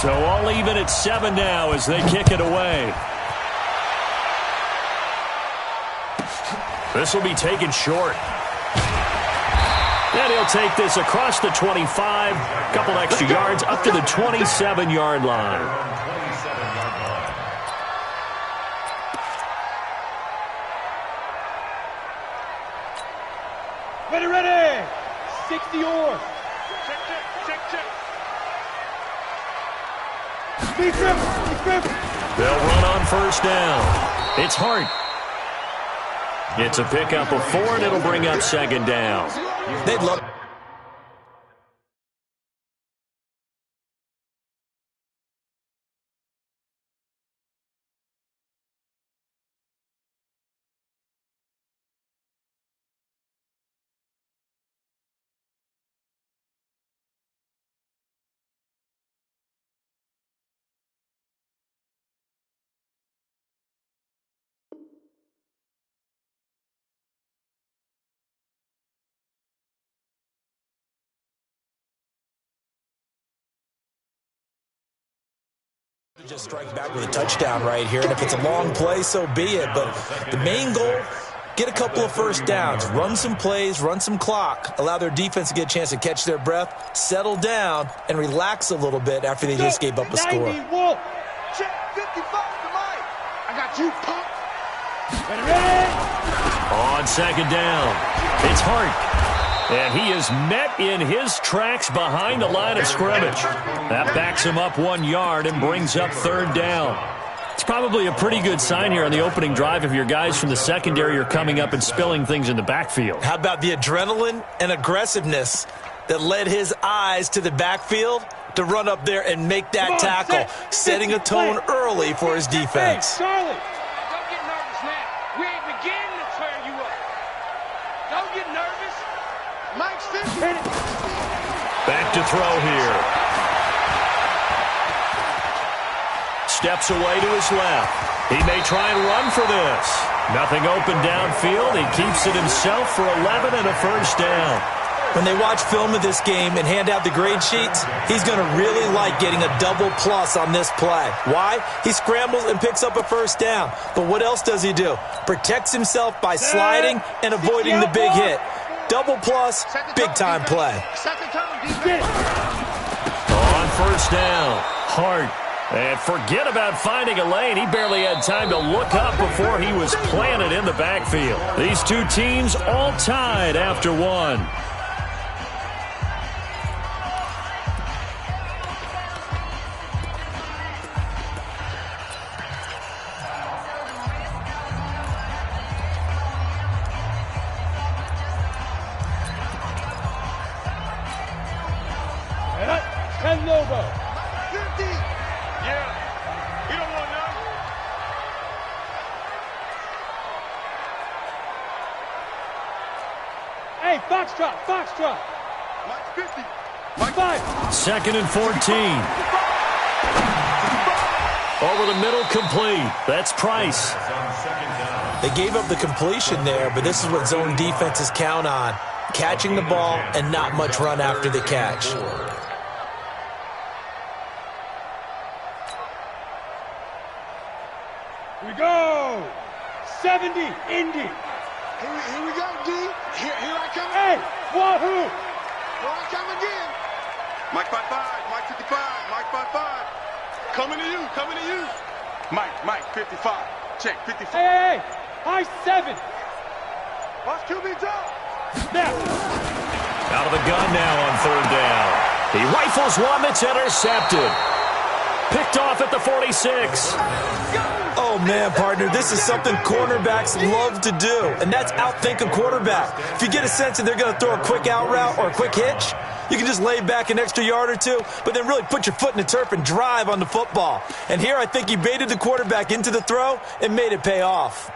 So all even at 7 now as they kick it away. This will be taken short. And he'll take this across the 25, a couple extra yards up to the 27-yard line. Ready, ready. 60 yours. Check. Speed grip. They'll run on first down. It's Hart. It's a pickup of 4, and it'll bring up second down. They'd love. Just strike back with a touchdown right here, and if it's a long play, so be it. But the main goal, get a couple of first downs, run some plays, run some clock, allow their defense to get a chance to catch their breath, settle down, and relax a little bit after they just gave up a score. 90, Wolf. Check 55 to Mike. I got you, punk. Ready? On second down, it's Hart. And he is met in his tracks behind the line of scrimmage. That backs him up 1 yard and brings up third down. It's probably a pretty good sign here on the opening drive if your guys from the secondary are coming up and spilling things in the backfield. How about the adrenaline and aggressiveness that led his eyes to the backfield to run up there and make that tackle, setting a tone early for his defense. Hey, Charlie. Don't get nervous now. We ain't beginning to tear you up. Don't get nervous. Mike's 50. Back to throw here. Steps away to his left. He may try and run for this. Nothing open downfield. He keeps it himself for 11 and a first down. When they watch film of this game and hand out the grade sheets, he's going to really like getting a double plus on this play. Why? He scrambles and picks up a first down. But what else does he do? Protects himself by sliding and avoiding the big hit. Double plus, big-time play. On first down, Hart. And forget about finding a lane. He barely had time to look up before he was planted in the backfield. These two teams all tied after one. Lobo. 50. Yeah. You don't want none. Hey, Foxtrot. Mike 50. Mike 5. Second and 14. Over the middle, complete. That's Price. They gave up the completion there, but this is what zone defenses count on. Catching the ball and not much run after the catch. Here we go. 70, Indy. Here we go, D. Here I come. Hey, Wahoo. Here I come again. Mike 55, Mike 55, Mike 55. Coming to you. Mike 55. Check 55. Hey, high 7. Watch QB drop. Now. Out of the gun now on third down. He rifles one that's intercepted. Picked off at the 46. Oh, man, partner, this is something cornerbacks love to do, and that's outthink a quarterback. If you get a sense that they're going to throw a quick out route or a quick hitch, you can just lay back an extra yard or two, but then really put your foot in the turf and drive on the football. And here I think he baited the quarterback into the throw and made it pay off.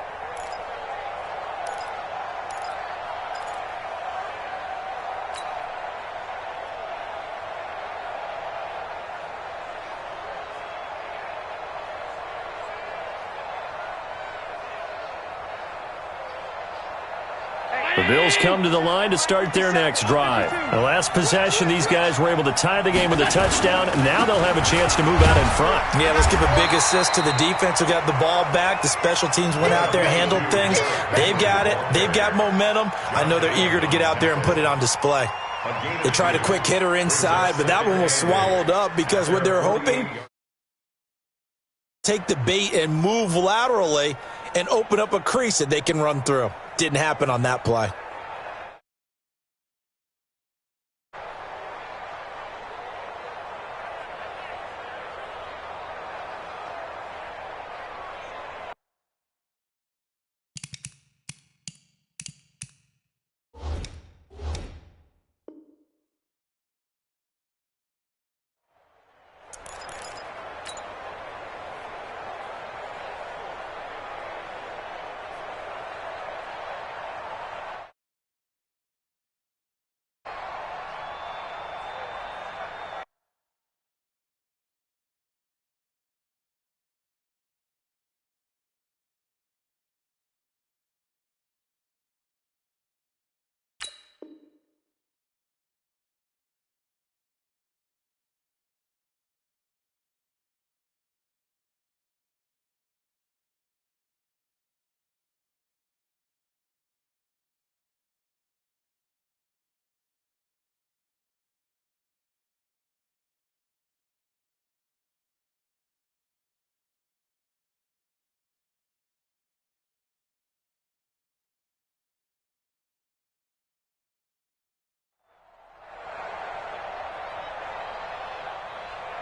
Bills come to the line to start their next drive. The last possession, these guys were able to tie the game with a touchdown. Now they'll have a chance to move out in front. Yeah, let's give a big assist to the defense who got the ball back. The special teams went out there, handled things. They've got it. They've got momentum. I know they're eager to get out there and put it on display. They tried a quick hitter inside, but that one was swallowed up because what they're hoping, take the bait and move laterally and open up a crease that they can run through. Didn't happen on that play.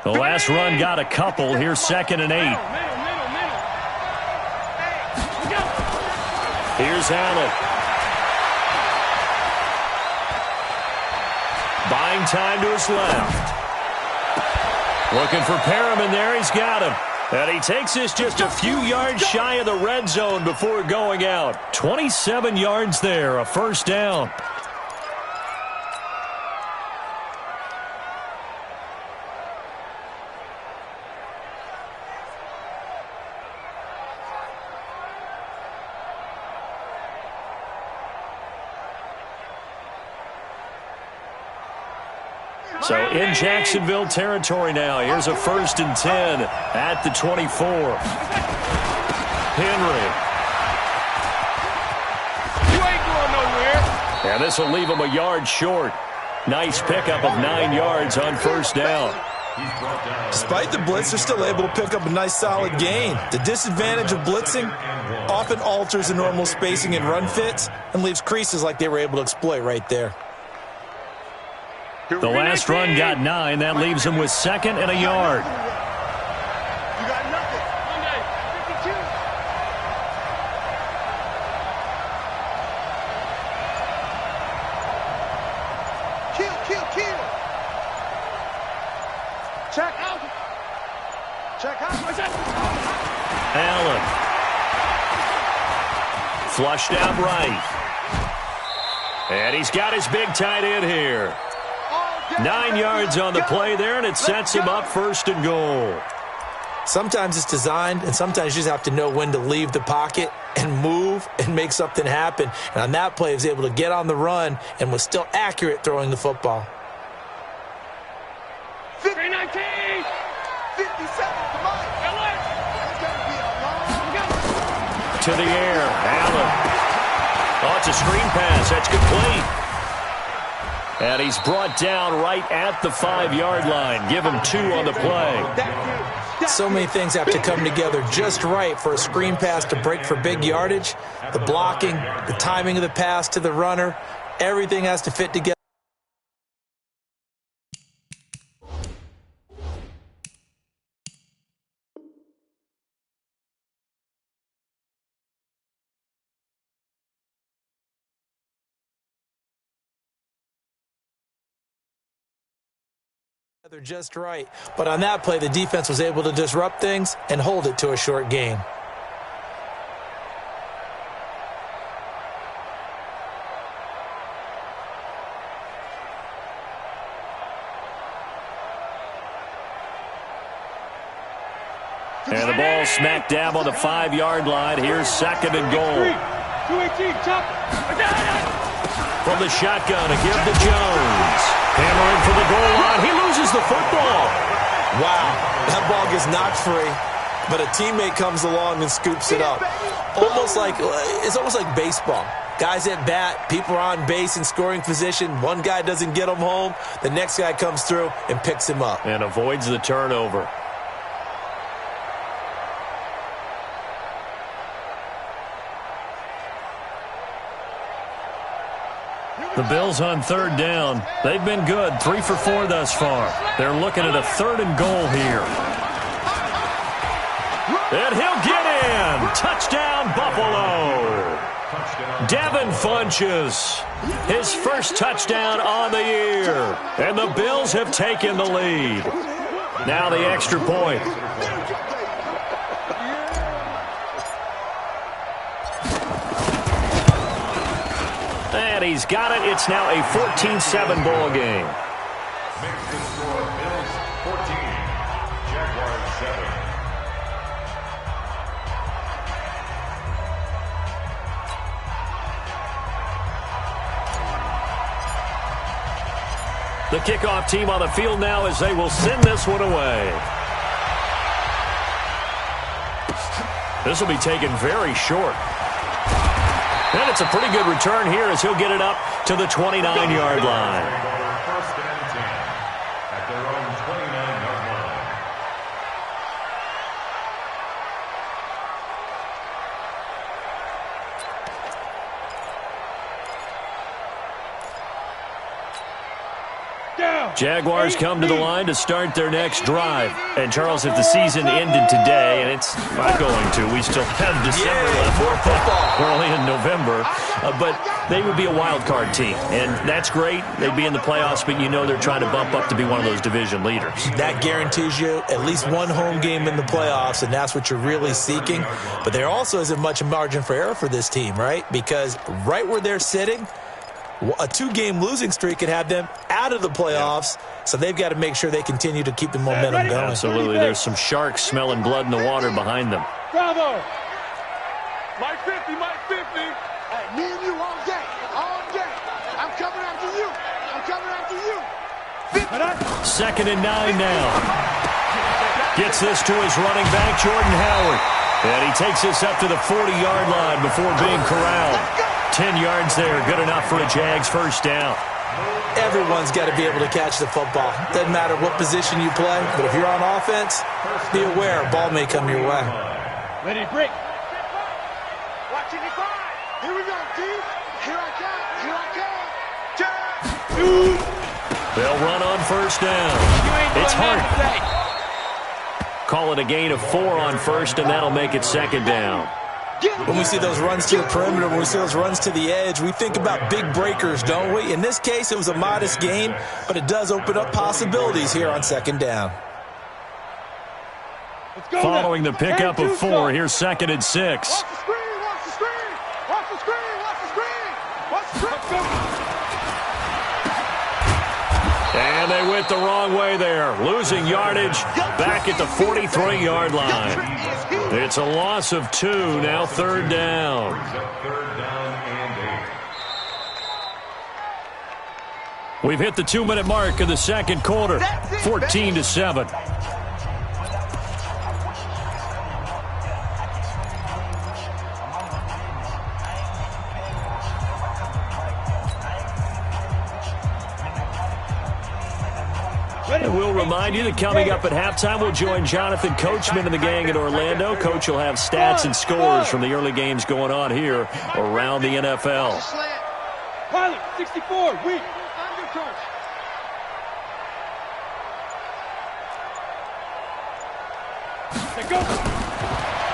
The last run got a couple. Here's 2nd and 8. Here's Allen. Buying time to his left. Looking for Perriman there. He's got him. And he takes this just a few yards shy of the red zone before going out. 27 yards there, a first down. So in Jacksonville territory now. Here's a 1st and 10 at the 24. Henry. You ain't going nowhere. And this will leave him a yard short. Nice pickup of 9 yards on 1st down. Despite the blitz, they're still able to pick up a nice solid gain. The disadvantage of blitzing often alters the normal spacing and run fits and leaves creases like they were able to exploit right there. The last run got 9. That leaves him with 2nd and a yard. You got nothing. Monday, 52. Kill. Check out. Allen. Flushed out right. And he's got his big tight end here. 9 yards on the play there, and it sets him up 1st and goal. Sometimes it's designed, and sometimes you just have to know when to leave the pocket and move and make something happen. And on that play, he was able to get on the run and was still accurate throwing the football. 319. 57 to Mike. To the air, Allen. Oh, it's a screen pass. That's complete. And he's brought down right at the 5-yard line. Give him 2 on the play. So many things have to come together just right for a screen pass to break for big yardage. The blocking, the timing of the pass to the runner, everything has to fit together. They're just right. But on that play, the defense was able to disrupt things and hold it to a short gain. And the ball smack dab on the 5-yard line. Here's 2nd and goal. 218, chop. From the shotgun, a give to Jones. Hammering for the goal line. He loses the football. Wow, that ball gets knocked free, but a teammate comes along and scoops it up. It's almost like baseball. Guys at bat, people are on base in scoring position. One guy doesn't get him home. The next guy comes through and picks him up. And avoids the turnover. The Bills on third down. They've been good, 3 for 4 thus far. They're looking at a 3rd and goal here. And he'll get in. Touchdown, Buffalo. Devin Funchess, his first touchdown on the year. And the Bills have taken the lead. Now the extra point. And he's got it. It's now a 14-7 ball game. Bills 14, Jaguars 7. The kickoff team on the field now as they will send this one away. This will be taken very short. And it's a pretty good return here as he'll get it up to the 29-yard line. First and 10 at their own 29-yard line. Jaguars come to the line to start their next drive. And, Charles, if the season ended today, and it's not going to, we still have December left. We're only in November. But they would be a wild card team. And that's great. They'd be in the playoffs, but you know they're trying to bump up to be one of those division leaders. That guarantees you at least one home game in the playoffs, and that's what you're really seeking. But there also isn't much margin for error for this team, right? Because right where they're sitting, a 2-game losing streak could have them out of the playoffs, so they've got to make sure they continue to keep the momentum going. Absolutely. There's some sharks smelling blood in the water behind them. Bravo! Mike 50, Mike 50. Hey, me and you all day, all day. I'm coming after you. I'm coming after you. 2nd and 9 now. Gets this to his running back, Jordan Howard. And he takes this up to the 40-yard line before being corralled. 10 yards there, good enough for a Jags first down. Everyone's got to be able to catch the football. Doesn't matter what position you play, but if you're on offense, be aware a ball may come your way. Ready, break. Watching it by. Here we go, D. Here I come. Here I come. They'll run on first down. It's Hart. Call it a gain of 4 on first, and that'll make it 2nd down. When we see those runs to the perimeter, when we see those runs to the edge, we think about big breakers, don't we? In this case, it was a modest gain, but it does open up possibilities here on 2nd down. Following the pickup of 4, here's 2nd and 6. Watch the screen, watch the screen. Watch the screen, watch the screen. Watch the screen. And they went the wrong way there, losing yardage back at the 43-yard line. It's a loss of 2, now 3rd down. We've hit the 2-minute mark of the 2nd quarter, 14-7. And we'll remind you that coming up at halftime, we'll join Jonathan Coachman and the gang in Orlando. Coach will have stats and scores from the early games going on here around the NFL. Pilot, 64, weak. Under coach.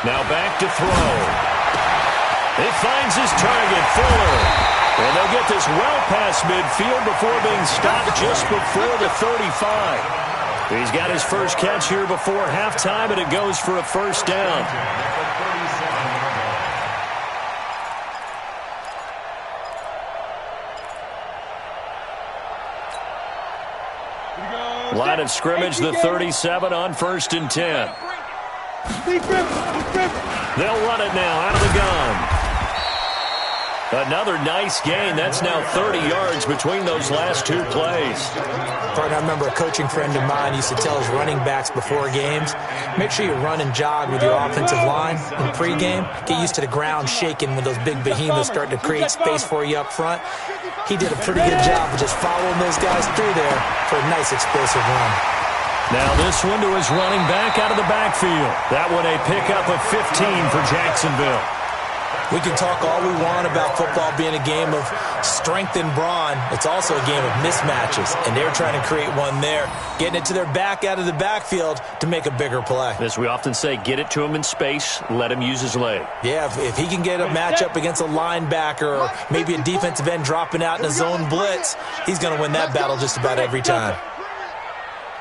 Now back to throw. He finds his target, Fuller. And they'll get this well past midfield before being stopped just before the 35. He's got his first catch here before halftime, and it goes for a first down. Line of scrimmage, the 37 on 1st and 10. They'll run it now out of the gun. Another nice gain. That's now 30 yards between those last two plays. Partner, I remember a coaching friend of mine used to tell his running backs before games, make sure you run and jog with your offensive line in pregame. Get used to the ground shaking when those big behemoths start to create space for you up front. He did a pretty good job of just following those guys through there for a nice explosive run. Now this one to his running back out of the backfield. That one a pickup of 15 for Jacksonville. We can talk all we want about football being a game of strength and brawn. It's also a game of mismatches, and they're trying to create one there, getting it to their back out of the backfield to make a bigger play. As we often say, get it to him in space, let him use his leg. Yeah, if he can get a matchup against a linebacker or maybe a defensive end dropping out in a zone blitz, he's going to win that battle just about every time.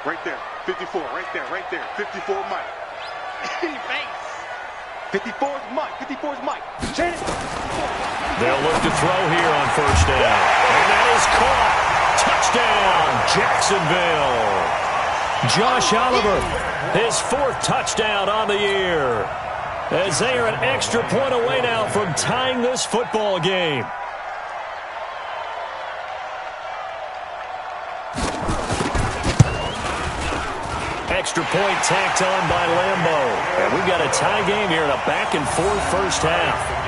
Right there, 54, right there, 54 Mike. 54 is Mike, 54 is Mike. They'll look to throw here on first down. And that is caught. Touchdown, Jacksonville. Josh Oliver, his fourth touchdown on the year. As they are an extra point away now from tying this football game. Extra point tacked on by Lambeau. And we've got a tie game here in a back-and-forth first half.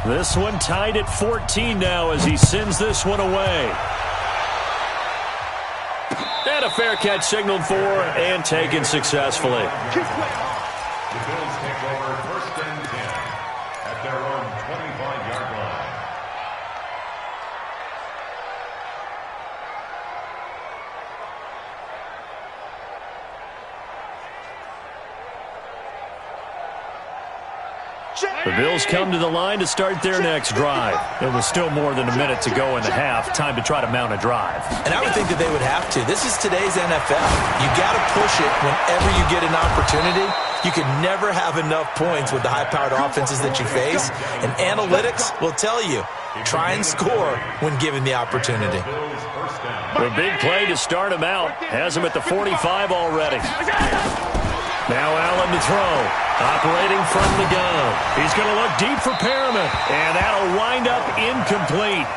This one tied at 14 now as he sends this one away. And a fair catch signaled for and taken successfully. The Bills take over first and 10 at their own 25-yard line. The Bills come to the line to start their next drive. It was still more than a minute to go in the half. Time to try to mount a drive. And I would think that they would have to. This is today's NFL. You got to push it whenever you get an opportunity. You can never have enough points with the high-powered offenses that you face. And analytics will tell you, try and score when given the opportunity. The big play to start him out. Has him at the 45 already. Now Allen to throw. Operating from the gun. He's going to look deep for Perriman. And that'll wind up incomplete.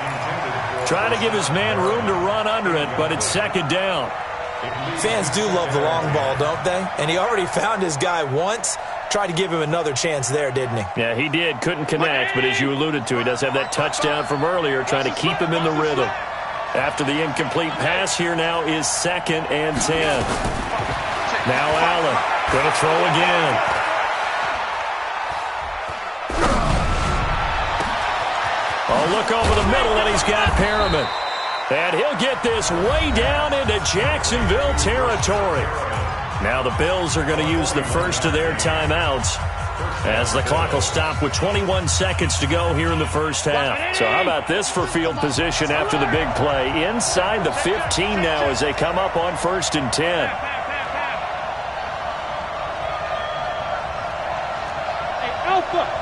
Trying to give his man room to run under it, but it's second down. Fans do love the long ball, don't they? And he already found his guy once. Tried to give him another chance there, didn't he? Yeah, he did. Couldn't connect, but as you alluded to, he does have that touchdown from earlier, trying to keep him in the rhythm. After the incomplete pass, here now is second and 10. Now Allen going to throw again. Oh, look over the middle, and he's got Perriman. And he'll get this way down into Jacksonville territory. Now the Bills are going to use the first of their timeouts as the clock will stop with 21 seconds to go here in the first half. So how about this for field position after the big play? Inside the 15 now as they come up on first and 10. Alpha.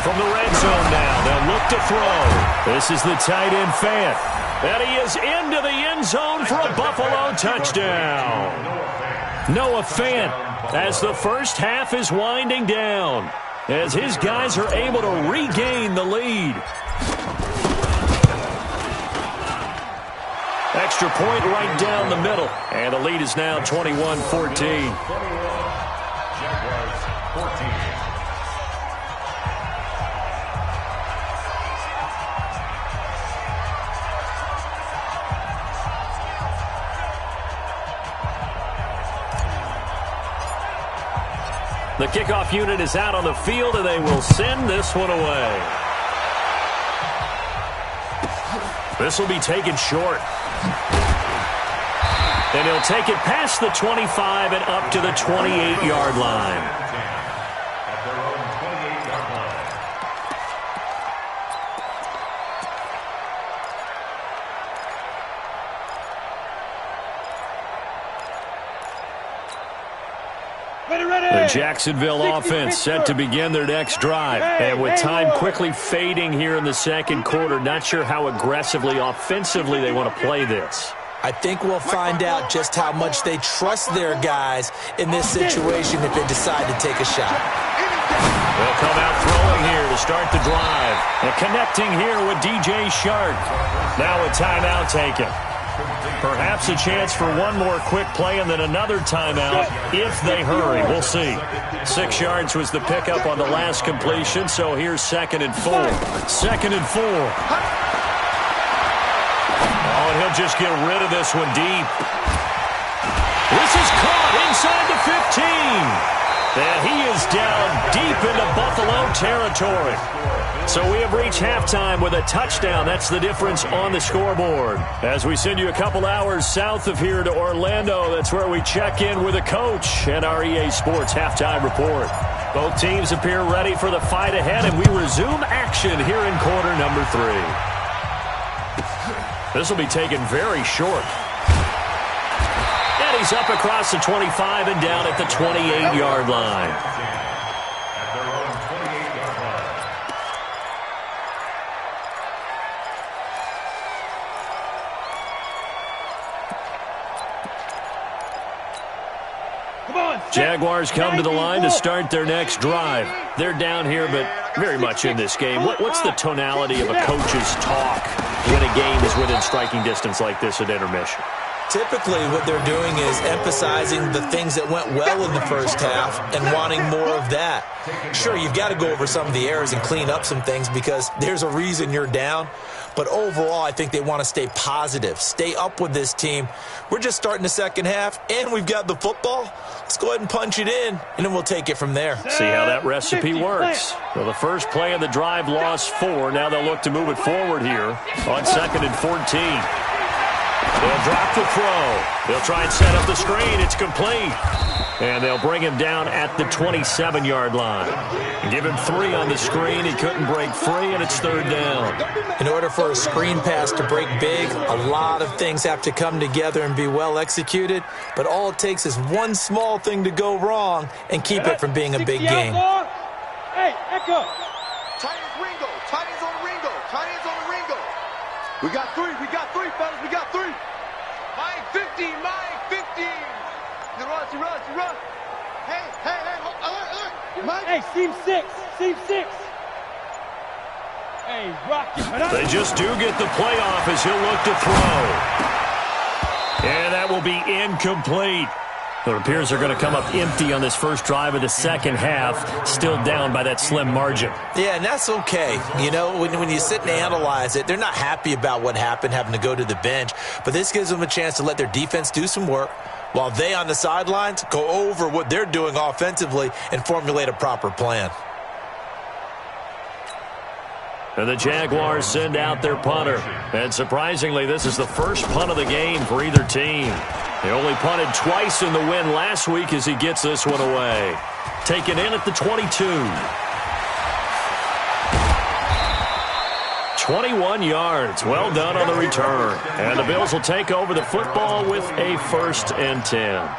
From the red zone now, they'll look to throw. This is the tight end Fant. And he is into the end zone for a Buffalo touchdown. Noah Fant as the first half is winding down, as his guys are able to regain the lead. Extra point right down the middle. And the lead is now 21-14. The kickoff unit is out on the field, and they will send this one away. This will be taken short. And he'll take it past the 25 and up to the 28-yard line. At their own 28-yard line. The Jacksonville offense set to begin their next drive. And with time quickly fading here in the second quarter, not sure how aggressively, offensively they want to play this. I think we'll find out just how much they trust their guys in this situation if they decide to take a shot. They'll come out throwing here to start the drive. And connecting here with DJ Shark. Now a timeout taken. Perhaps a chance for one more quick play and then another timeout if they hurry. We'll see. 6 yards was the pickup on the last completion, so here's 2nd and 4. 2nd and 4. Oh, and he'll just get rid of this one deep. This is caught inside the 15. And he is down deep into Buffalo territory. So we have reached halftime with a touchdown. That's the difference on the scoreboard. As we send you a couple hours south of here to Orlando, that's where we check in with a coach and our EA Sports halftime report. Both teams appear ready for the fight ahead, and we resume action here in quarter number 3. This will be taken very short. And he's up across the 25 and down at the 28-yard line. At their own 28-yard line. Jaguars come to the line to start their next drive. They're down here, but very much in this game. What's the tonality of a coach's talk when a game is within striking distance like this at intermission? Typically, what they're doing is emphasizing the things that went well in the first half and wanting more of that. Sure, you've got to go over some of the errors and clean up some things because there's a reason you're down. But overall, I think they want to stay positive, stay up with this team. We're just starting the second half, and we've got the football. Let's go ahead and punch it in, and then we'll take it from there. See how that recipe works. Well, the first play of the drive lost 4. Now they'll look to move it forward here on 2nd and 14. They'll drop the throw. They'll try and set up the screen. It's complete. And they'll bring him down at the 27-yard line. Give him 3 on the screen. He couldn't break free, and it's 3rd down. In order for a screen pass to break big, a lot of things have to come together and be well executed. But all it takes is one small thing to go wrong and keep it from being a big game. Hey, Echo. Tight ends Ringo. Tight ends on Ringo. Tight ends on Ringo. We got 3, fellas. We got 3. Mike 50, Mike 50. You run. Hey, alert. Mike. Hey, seam 6. Hey, Rocky. They just do get the play off as he'll look to throw. And that will be incomplete. It appears they're going to come up empty on this first drive of the second half, still down by that slim margin. Yeah, and that's okay. You know, when you sit and analyze it, they're not happy about what happened, having to go to the bench. But this gives them a chance to let their defense do some work while they on the sidelines go over what they're doing offensively and formulate a proper plan. And the Jaguars send out their punter. And surprisingly, this is the first punt of the game for either team. They only punted twice in the win last week as he gets this one away. Taken in at the 22. 21 yards. Well done on the return. And the Bills will take over the football with a 1st and 10.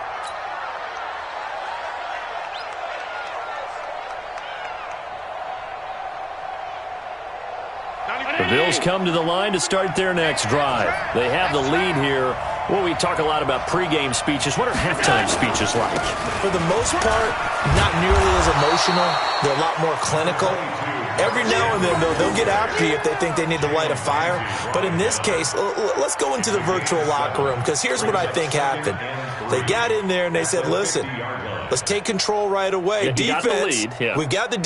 The Bills come to the line to start their next drive. They have the lead here. Well, we talk a lot about pregame speeches. What are halftime speeches like? For the most part, not nearly as emotional. They're a lot more clinical. Every now and then, though, they'll get after you if they think they need to light a fire. But in this case, let's go into the virtual locker room, because here's what I think happened. They got in there and they said, listen, let's take control right away. Yeah, Defense, we've got the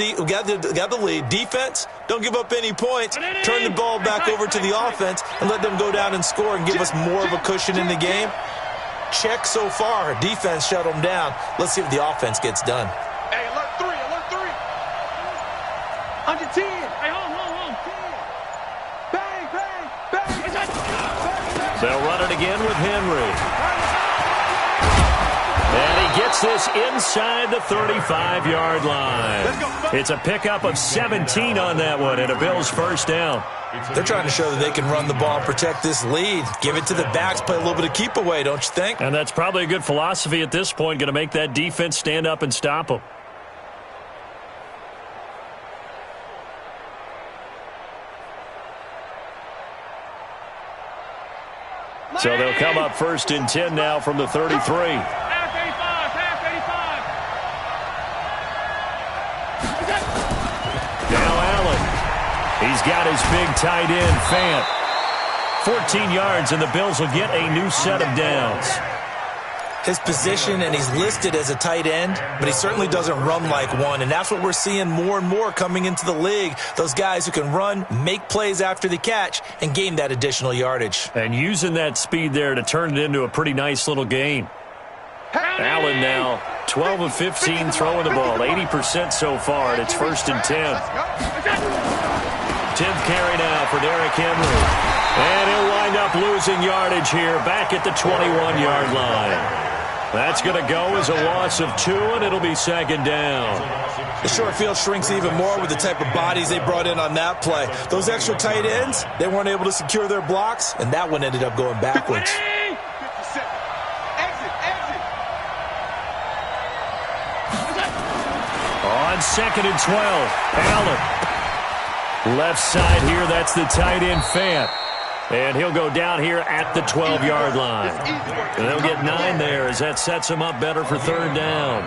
lead. Defense, don't give up any points. Turn the ball back over to the offense and let them go down and score and give us more of a cushion in the game. Check so far. Defense shut them down. Let's see if the offense gets done. Hey, alert 3. Under 10. Hey, hold. 10. Bang. They'll run it again with Henry. gets this inside the 35-yard line. It's a pickup of 17 on that one, and a Bills first down. They're trying to show that they can run the ball and protect this lead. Give it to the backs, play a little bit of keep away, don't you think? And that's probably a good philosophy at this point, going to make that defense stand up and stop them. So they'll come up first and 10 now from the 33. Now Allen. He's got his big tight end, Fant. 14 yards, and the Bills will get a new set of downs. His position, and he's listed as a tight end, but he certainly doesn't run like one, and that's what we're seeing more and more coming into the league. Those guys who can run, make plays after the catch, and gain that additional yardage. And using that speed there to turn it into a pretty nice little gain. Allen now, 12 of 15 throwing the ball, 80% so far, and it's first and 10. 10th carry now for Derrick Henry. And he'll wind up losing yardage here back at the 21-yard line. That's going to go as a loss of 2, and it'll be second down. The short field shrinks even more with the type of bodies they brought in on that play. Those extra tight ends, they weren't able to secure their blocks, and that one ended up going backwards. On second and 12, Allen. Left side here, that's the tight end, Fant. And he'll go down here at the 12-yard line. And they'll get 9 there as that sets him up better for third down.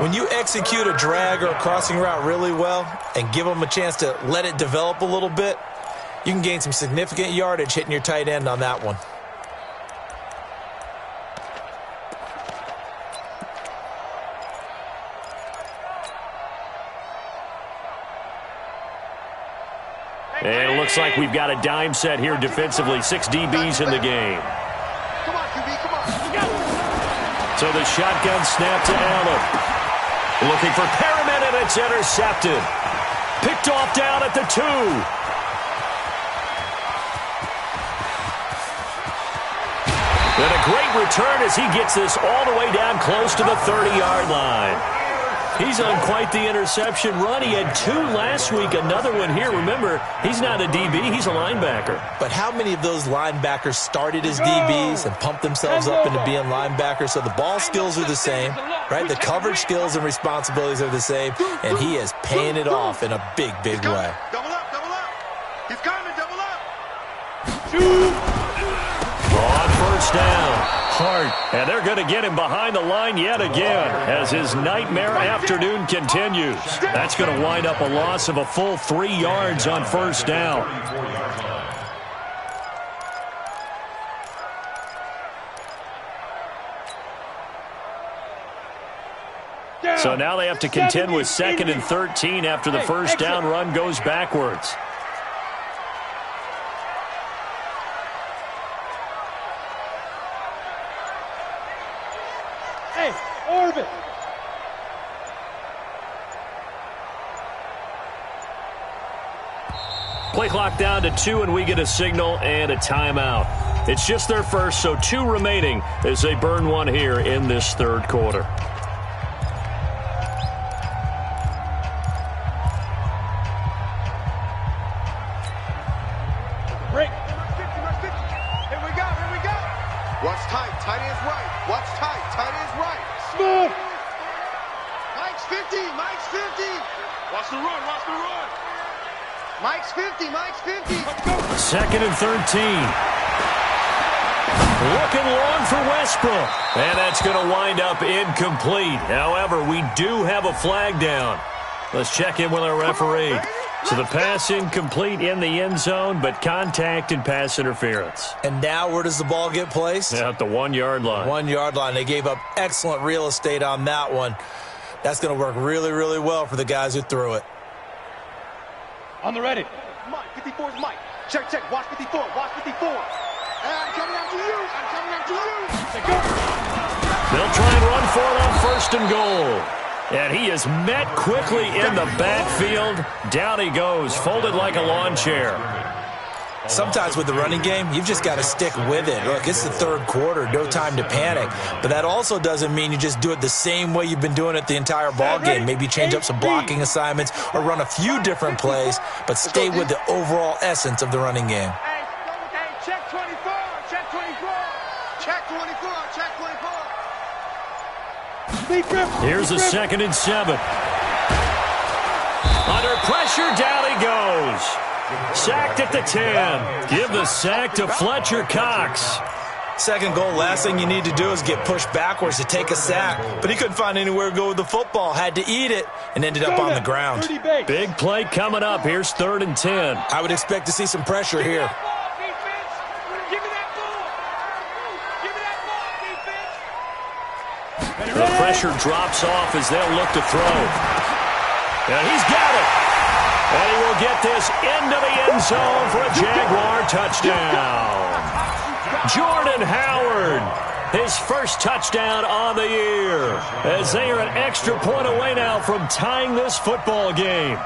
When you execute a drag or a crossing route really well and give them a chance to let it develop a little bit, you can gain some significant yardage hitting your tight end on that one. And it looks like we've got a dime set here defensively. 6 DBs in the game. Come on, QB, come on. So the shotgun snap to Allen. Looking for Perriman, and it's intercepted. Picked off down at the 2. And a great return as he gets this all the way down close to the 30-yard line. He's on quite the interception run. He had 2 last week, another one here. Remember, he's not a DB, he's a linebacker. But how many of those linebackers started as DBs and pumped themselves up into being linebackers? So the ball skills are the same, right? The coverage skills and responsibilities are the same, and he is paying it off in a big, big way. Double up, double up. He's coming, double up. On first down. Hart, and they're going to get him behind the line yet again as his nightmare afternoon continues. That's going to wind up a loss of a full 3 yards on first down. So now they have to contend with 2nd and 13 after the first down run goes backwards. Orbit. Play clock down to 2, and we get a signal and a timeout. It's just their first, so 2 remaining as they burn one here in this third quarter. Break. Here we go, here we go. Watch tight, tight end's right. Watch tight, tight end's right. Smooth. Mike's 50, Mike's 50. Watch the run, watch the run. Mike's 50, Mike's 50. Let's go. 2nd and 13. Looking long for Westbrook. And that's going to wind up incomplete. However, we do have a flag down. Let's check in with our referee. So the pass incomplete in the end zone, but contact and pass interference. And now where does the ball get placed? At the 1-yard line. 1-yard line. They gave up excellent real estate on that one. That's going to work really, really well for the guys who threw it. On the ready. Mike, 54 is Mike. Check, check. Watch 54, watch 54. I'm coming after you. I'm coming after you. They'll try and run for it on 1st and goal. And he is met quickly in the backfield. Down he goes, folded like a lawn chair. Sometimes with the running game, you've just got to stick with it. Look, it's the third quarter, no time to panic. But that also doesn't mean you just do it the same way you've been doing it the entire ball game. Maybe change up some blocking assignments or run a few different plays, but stay with the overall essence of the running game. Check 24, check 24. Check 24, check 24. Here's a 2nd and 7. Under pressure, down he goes. Sacked at the 10. Give the sack to Fletcher Cox. Second goal, last thing you need to do is get pushed backwards to take a sack. But he couldn't find anywhere to go with the football. Had to eat it and ended up on the ground. Big play coming up. Here's 3rd and 10. I would expect to see some pressure here. The pressure drops off as they'll look to throw. And he's got it. And he will get this into the end zone for a Jaguar touchdown. Jordan Howard, his first touchdown on the year, as they are an extra point away now from tying this football game.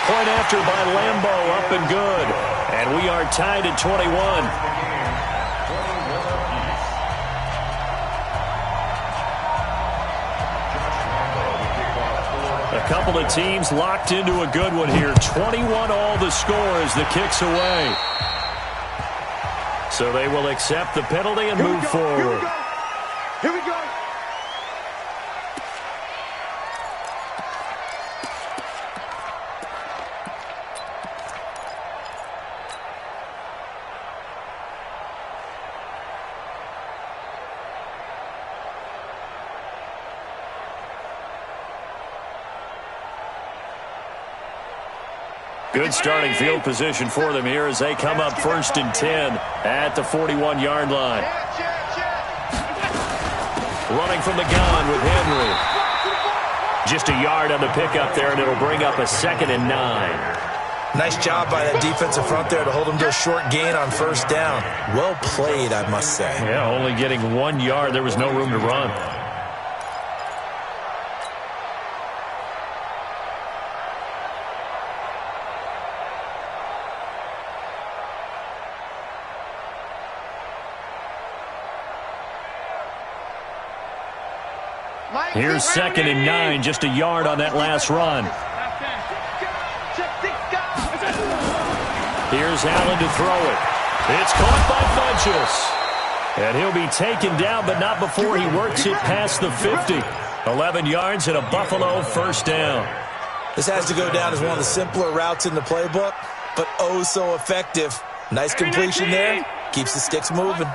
Point after by Lambeau, up and good. And we are tied at 21. A couple of teams locked into a good one here. 21 all the score as the kick's away. So they will accept the penalty and move forward. Here we go. Good starting field position for them here as they come up 1st and 10 at the 41-yard line. Running from the gun with Henry. Just a yard on the pickup there, and it'll bring up a 2nd and 9. Nice job by that defensive front there to hold him to a short gain on 1st down. Well played, I must say. Yeah, only getting 1 yard. There was no room to run. Here's 2nd and 9, just a yard on that last run. Here's Allen to throw it. It's caught by Funchess. And he'll be taken down, but not before he works it past the 50. 11 yards and a Buffalo 1st down. This has to go down as one of the simpler routes in the playbook, but oh so effective. Nice completion there. Keeps the sticks moving.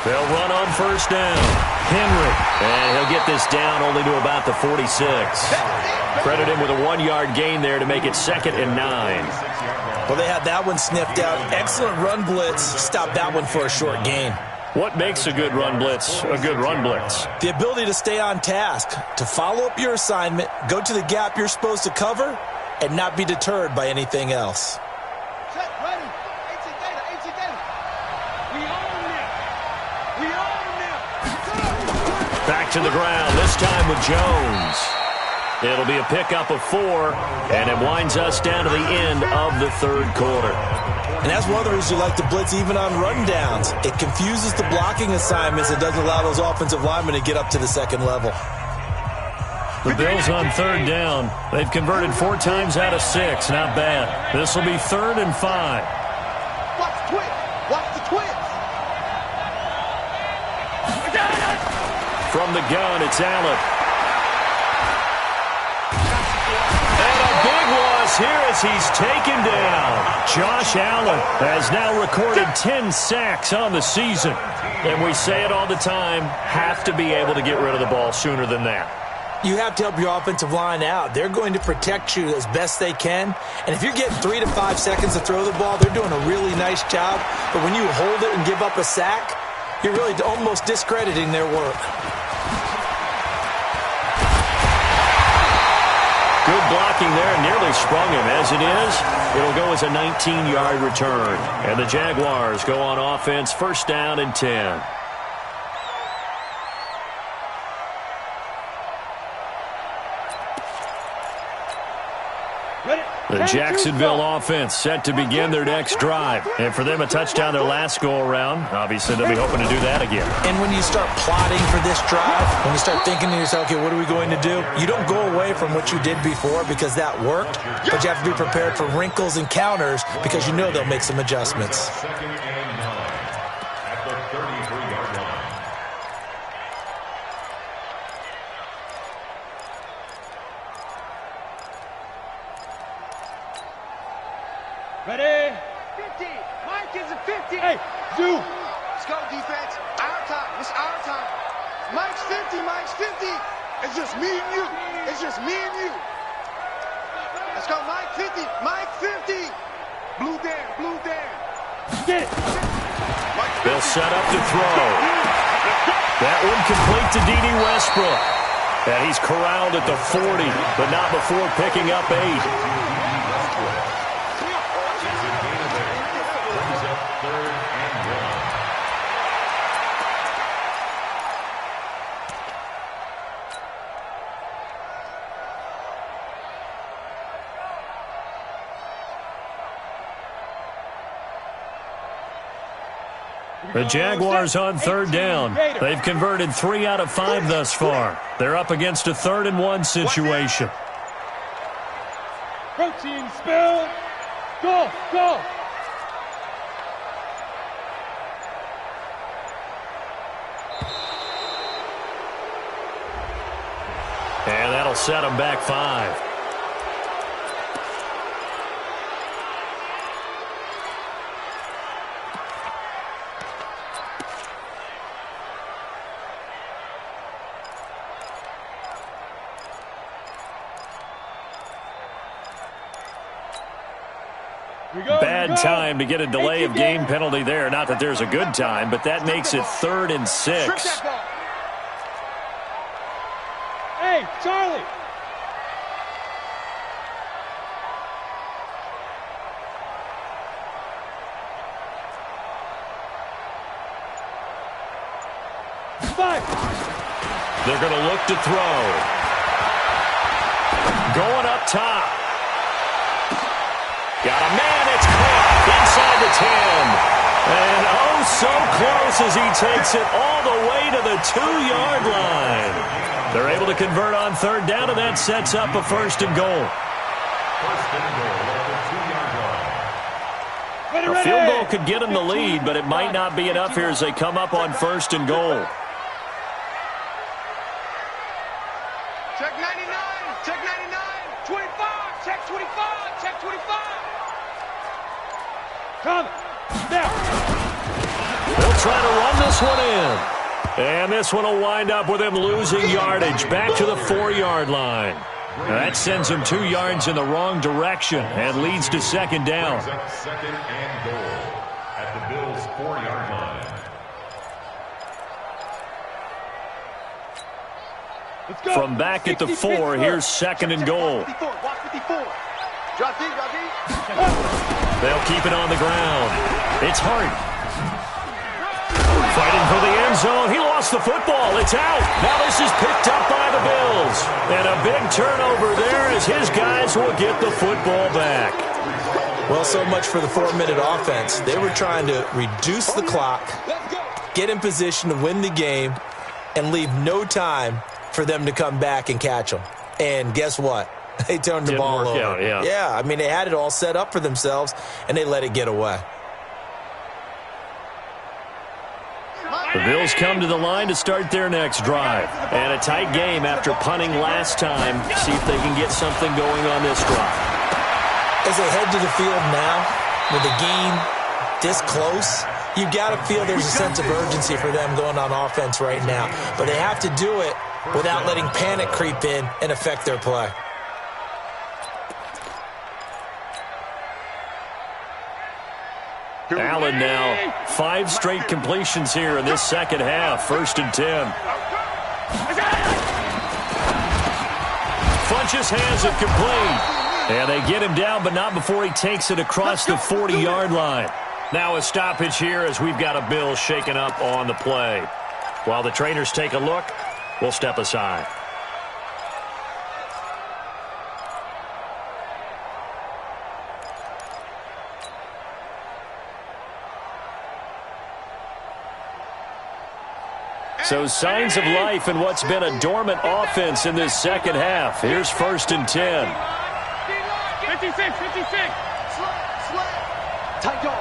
They'll run on 1st down. Henry. And he'll get this down only to about the 46. Credit him with a 1-yard gain there to make it 2nd and 9. Well, they had that one sniffed out. Excellent run blitz. Stopped that one for a short gain. What makes a good run blitz a good run blitz? The ability to stay on task, to follow up your assignment, go to the gap you're supposed to cover, and not be deterred by anything else. Back to the ground, this time with Jones. It'll be a pickup of 4, and it winds us down to the end of the 3rd quarter. And that's one of the reasons you like to blitz even on rundowns. It confuses the blocking assignments and doesn't allow those offensive linemen to get up to the 2nd level. The Bills on 3rd down. They've converted 4 times out of 6. Not bad. This will be 3rd and 5. Watch the twist. Watch the twist. From the gun, it's Allen. And a big loss here as he's taken down. Josh Allen has now recorded 10 sacks on the season. And we say it all the time, have to be able to get rid of the ball sooner than that. You have to help your offensive line out. They're going to protect you as best they can. And if you're getting 3 to 5 seconds to throw the ball, they're doing a really nice job. But when you hold it and give up a sack, you're really almost discrediting their work. Good blocking there, nearly sprung him. As it is, it'll go as a 19-yard return. And the Jaguars go on offense, 1st down and 10. The Jacksonville offense set to begin their next drive. And for them, a touchdown their last go-around. Obviously, they'll be hoping to do that again. And when you start plotting for this drive, when you start thinking to yourself, okay, what are we going to do? You don't go away from what you did before because that worked, but you have to be prepared for wrinkles and counters because you know they'll make some adjustments. Second and 9 at the 33-yard line. Ready? 50. Mike is a 50. Hey, Zoo. Let's go, defense. Our time. It's our time. Mike's 50. Mike's 50. It's just me and you. It's just me and you. Let's go, Mike 50. Mike 50. Blue Dan. Blue Dan. Get it. They'll set up to throw. That one complete to D.D. Westbrook. And he's corralled at the 40, but not before picking up 8. The Jaguars on third down. They've converted 3 out of 5 thus far. They're up against a 3rd and 1 situation. Protein spill. Go, go. And that'll set them back 5. Bad time to get a delay of game penalty there. Not that there's a good time, but that makes it 3rd and 6. Hey, Charlie. They're going to look to throw. Going up top. Got a man, it's caught inside the 10. And oh, so close as he takes it all the way to the 2-yard line. They're able to convert on 3rd down, and that sets up a 1st and goal. First and goal at the 2-yard line. A field goal could get them the lead, but it might not be enough here as they come up on 1st and goal. Check 99, check 99, 25, check 25, check 25. Come now. They'll try to run this one in. And this one will wind up with him losing yardage back to the 4-yard line. Now that sends him 2 yards in the wrong direction and leads to 2nd down. Second and goal at the Bills' 4-yard line. Let's go. From back at the 4, here's 2nd and goal. Watch 54. Drop deep, drop deep. They'll keep it on the ground. It's Hart. Fighting for the end zone. He lost the football. It's out. Now this is picked up by the Bills. And a big turnover there as his guys will get the football back. Well, so much for the 4-minute offense. They were trying to reduce the clock, get in position to win the game, and leave no time for them to come back and catch them. And guess what? They turned the ball over. Out, yeah. Yeah, I mean, they had it all set up for themselves, and they let it get away. The Bills come to the line to start their next drive. And a tight game after punting last time. See if they can get something going on this drive. As they head to the field now, with the game this close, you got to feel there's a sense of urgency for them going on offense right now. But they have to do it without letting panic creep in and affect their play. Allen now, 5 straight completions here in this second half. 1st and 10. Funches has it complete. And they get him down, but not before he takes it across the 40-yard line. Now a stoppage here as we've got a Bill shaken up on the play. While the trainers take a look, we'll step aside. So signs of life in what's been a dormant offense in this second half. Here's 1st and 10. 56, 56. Tight dog.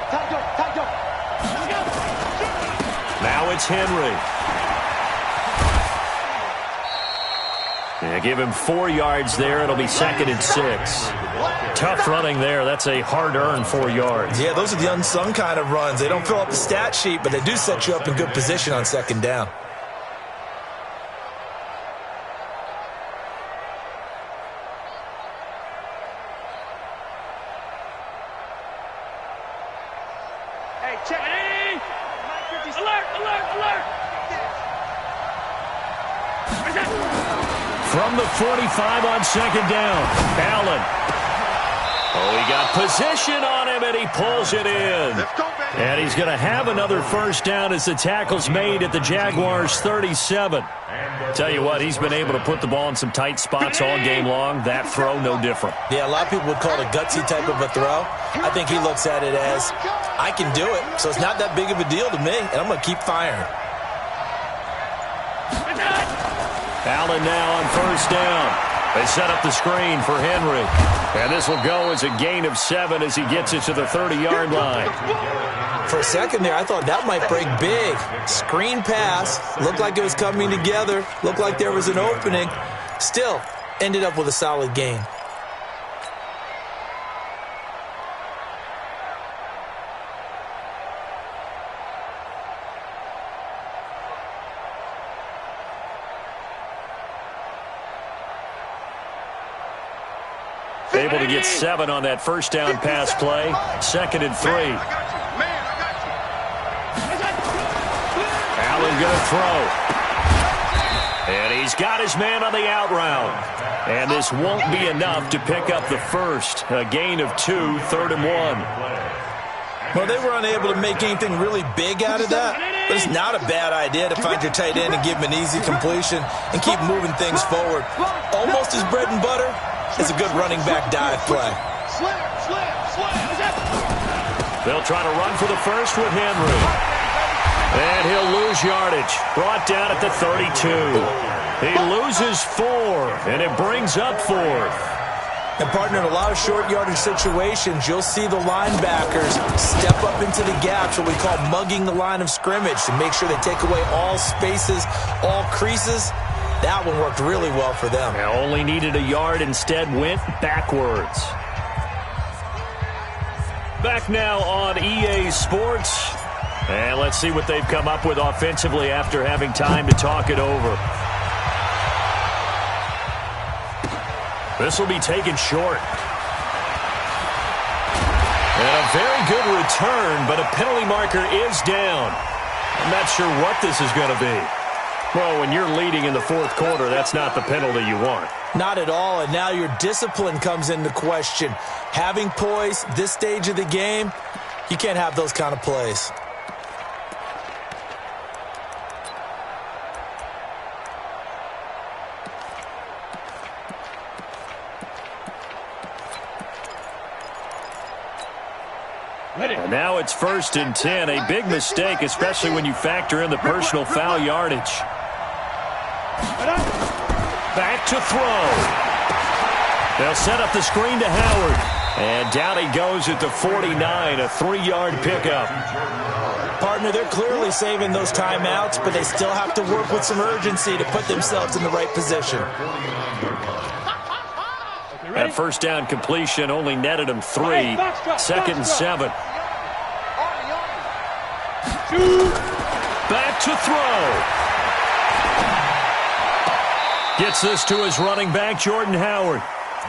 Now it's Henry. Yeah, give him 4 yards there. It'll be 2nd and 6. Tough running there. That's a hard-earned 4 yards. Yeah, those are the unsung kind of runs. They don't fill up the stat sheet, but they do set you up in good position on 2nd down. Hey, check. Hey. Alert. From the 45 on 2nd down, Allen. Oh, he got position on him, and he pulls it in. Let's go, baby. And he's going to have another 1st down as the tackle's made at the Jaguars' 37. Tell you what, he's been able to put the ball in some tight spots all game long. That throw, no different. Yeah, a lot of people would call it a gutsy type of a throw. I think he looks at it as, I can do it, so it's not that big of a deal to me, and I'm going to keep firing. Allen now on 1st down. They set up the screen for Henry. And this will go as a gain of 7 as he gets it to the 30-yard line. For a second there, I thought that might break big. Screen pass. Looked like it was coming together. Looked like there was an opening. Still, ended up with a solid gain. Able to get 7 on that 1st down pass play. 2nd and 3. I got you. Allen going to throw. And he's got his man on the out route. And this won't be enough to pick up the 1st. A gain of 2, 3rd and 1. Well, they were unable to make anything really big out of that, but it's not a bad idea to find your tight end and give him an easy completion and keep moving things forward. Almost his bread and butter. It's a good running back dive play. They'll try to run for the 1st with Henry. And he'll lose yardage. Brought down at the 32. He loses 4, and it brings up 4th. And, partner, in a lot of short yardage situations, you'll see the linebackers step up into the gaps, what we call mugging the line of scrimmage, to make sure they take away all spaces, all creases. That one worked really well for them. Now only needed a yard, instead went backwards. Back now on EA Sports. And let's see what they've come up with offensively after having time to talk it over. This will be taken short. And a very good return, but a penalty marker is down. I'm not sure what this is going to be. Well, when you're leading in the 4th quarter, that's not the penalty you want. Not at all, and now your discipline comes into question. Having poise this stage of the game, you can't have those kind of plays. And now it's 1st and 10, a big mistake, especially when you factor in the personal foul yardage. Back to throw. They'll set up the screen to Howard. And down he goes at the 49, a 3-yard pickup. Partner, they're clearly saving those timeouts, but they still have to work with some urgency to put themselves in the right position. That 1st down completion only netted him 3. 2nd and 7. Back to throw. Gets this to his running back, Jordan Howard.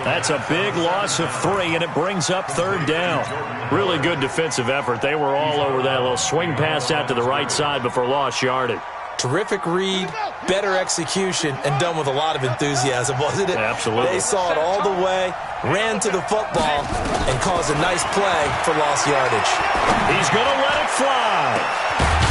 That's a big loss of 3, and it brings up 3rd down. Really good defensive effort. They were all over that little swing pass out to the right side before lost yardage. Terrific read, better execution, and done with a lot of enthusiasm, wasn't it? Absolutely. They saw it all the way, ran to the football, and caused a nice play for lost yardage. He's going to let it fly.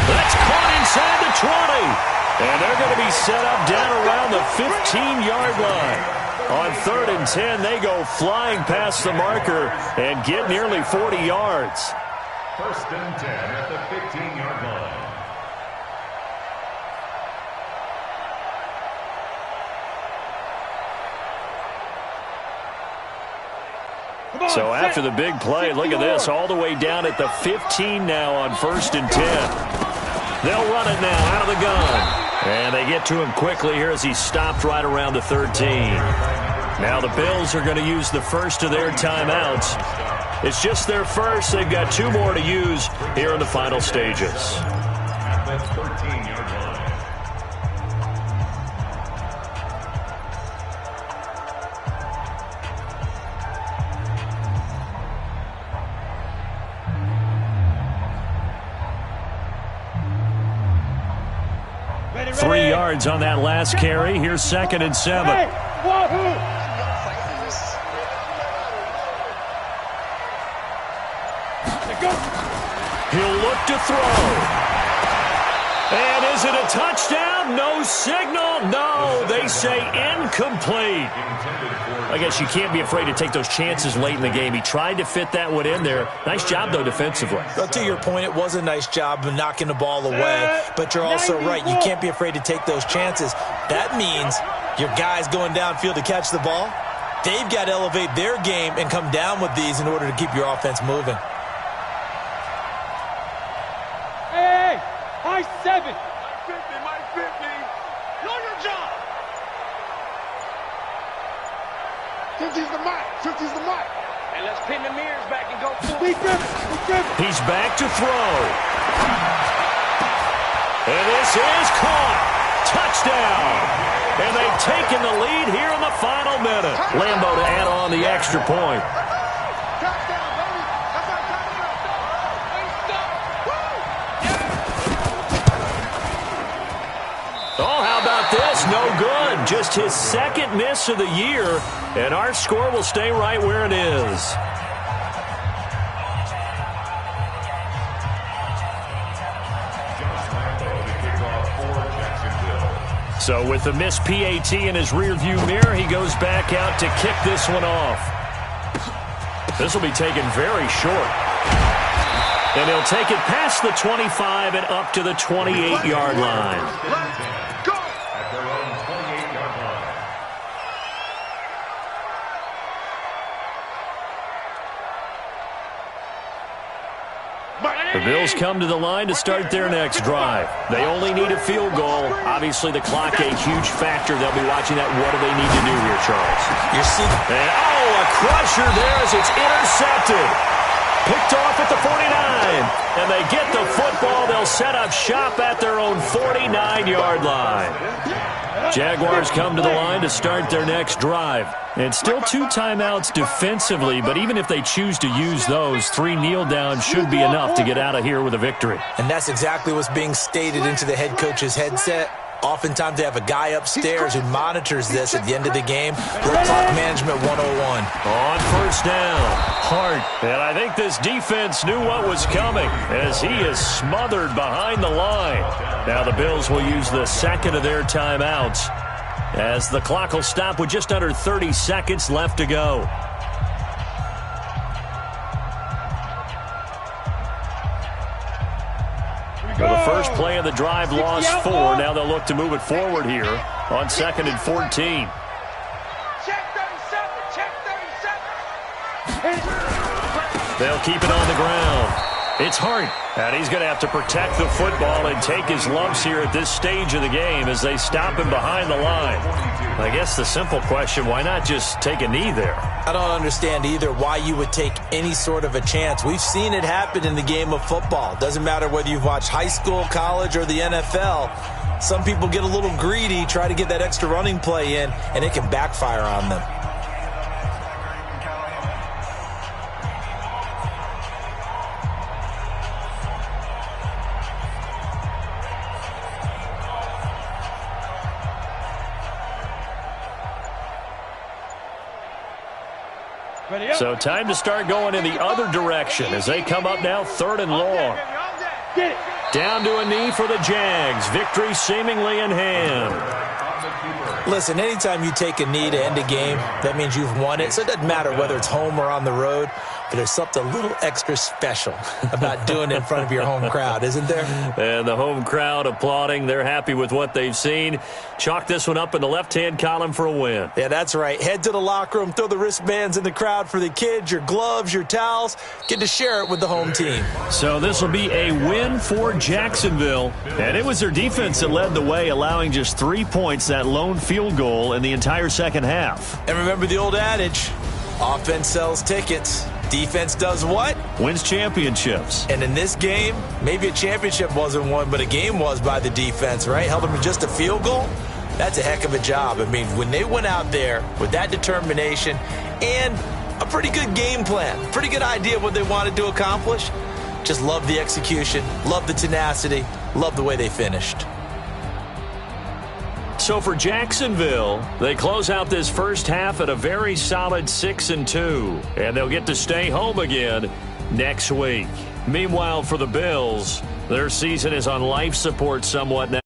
That's caught inside the 20. And they're going to be set up down around the 15-yard line. On 3rd and 10, they go flying past the marker and get nearly 40 yards. 1st and 10 at the 15-yard line. So after the big play, look at this, all the way down at the 15 now on 1st and 10. They'll run it now out of the gun. And they get to him quickly here as he stopped right around the 13. Now the Bills are going to use the first of their timeouts. It's just their first. They've got 2 more to use here in the final stages. That's 13-yard line. Ready, 3 yards on that last carry. Here's 2nd and 7. Hey, He'll look to throw. And is it a touchdown? No signal. No, they say incomplete. I guess you can't be afraid to take those chances late in the game. He tried to fit that one in there. Nice job, though, defensively. Well, to your point, it was a nice job of knocking the ball away. But you're also right. You can't be afraid to take those chances. That means your guys going downfield to catch the ball, they've got to elevate their game and come down with these in order to keep your offense moving. Hey, high 7. Mike 50, Mike 50. Know your job. 50's the mic. 50's the mic. And let's pin the mirrors back and go full. Be driven. He's back to throw. And this is caught. Touchdown. And they've taken the lead here in the final minute. Lambo to add on the extra point. Touchdown, baby. That's our touchdown. Oh, how about this? No good. Just his 2nd miss of the year. And our score will stay right where it is. So with the missed PAT in his rearview mirror, he goes back out to kick this one off. This will be taken very short. And he'll take it past the 25 and up to the 28-yard line. Let's go. At their own 28-yard line. The Bills come to the line to start their next drive. They only need a field goal. Obviously, the clock a huge factor. They'll be watching that. What do they need to do here, Charles? And, a crusher there as it's intercepted. Picked off at the 49. And they get the football. They'll set up shop at their own 49-yard line. Jaguars come to the line to start their next drive. And still 2 timeouts defensively, but even if they choose to use those, 3 kneel downs should be enough to get out of here with a victory. And that's exactly what's being stated into the head coach's headset. Oftentimes they have a guy upstairs who monitors this at the end of the game. Clock management 101. On 1st down, Hart. And I think this defense knew what was coming as he is smothered behind the line. Now the Bills will use the 2nd of their timeouts as the clock will stop with just under 30 seconds left to go. Well, the first play of the drive lost 4. Now they'll look to move it forward here on 2nd and 14. Check 37. Check 37. They'll keep it on the ground. It's Hart, and he's going to have to protect the football and take his lumps here at this stage of the game as they stop him behind the line. I guess the simple question, why not just take a knee there? I don't understand either why you would take any sort of a chance. We've seen it happen in the game of football. Doesn't matter whether you've watched high school, college, or the NFL. Some people get a little greedy, try to get that extra running play in, and it can backfire on them. So time to start going in the other direction as they come up now 3rd and long. Down to a knee for the Jags. Victory seemingly in hand. Listen, anytime you take a knee to end a game, that means you've won it. So it doesn't matter whether it's home or on the road. But there's something a little extra special about doing it in front of your home crowd, isn't there? And the home crowd applauding. They're happy with what they've seen. Chalk this one up in the left-hand column for a win. Yeah, that's right. Head to the locker room, throw the wristbands in the crowd for the kids, your gloves, your towels. Get to share it with the home team. So this will be a win for Jacksonville. And it was their defense that led the way, allowing just 3 points, that lone field goal in the entire second half. And remember the old adage, offense sells tickets. Defense does what? Wins championships. And in this game, maybe a championship wasn't won, but a game was by the defense, right? Held them to just a field goal. That's a heck of a job. I mean, when they went out there with that determination and a pretty good game plan, pretty good idea of what they wanted to accomplish, just love the execution, love the tenacity, love the way they finished. So for Jacksonville, they close out this first half at a very solid 6-2, and they'll get to stay home again next week. Meanwhile, for the Bills, their season is on life support somewhat now.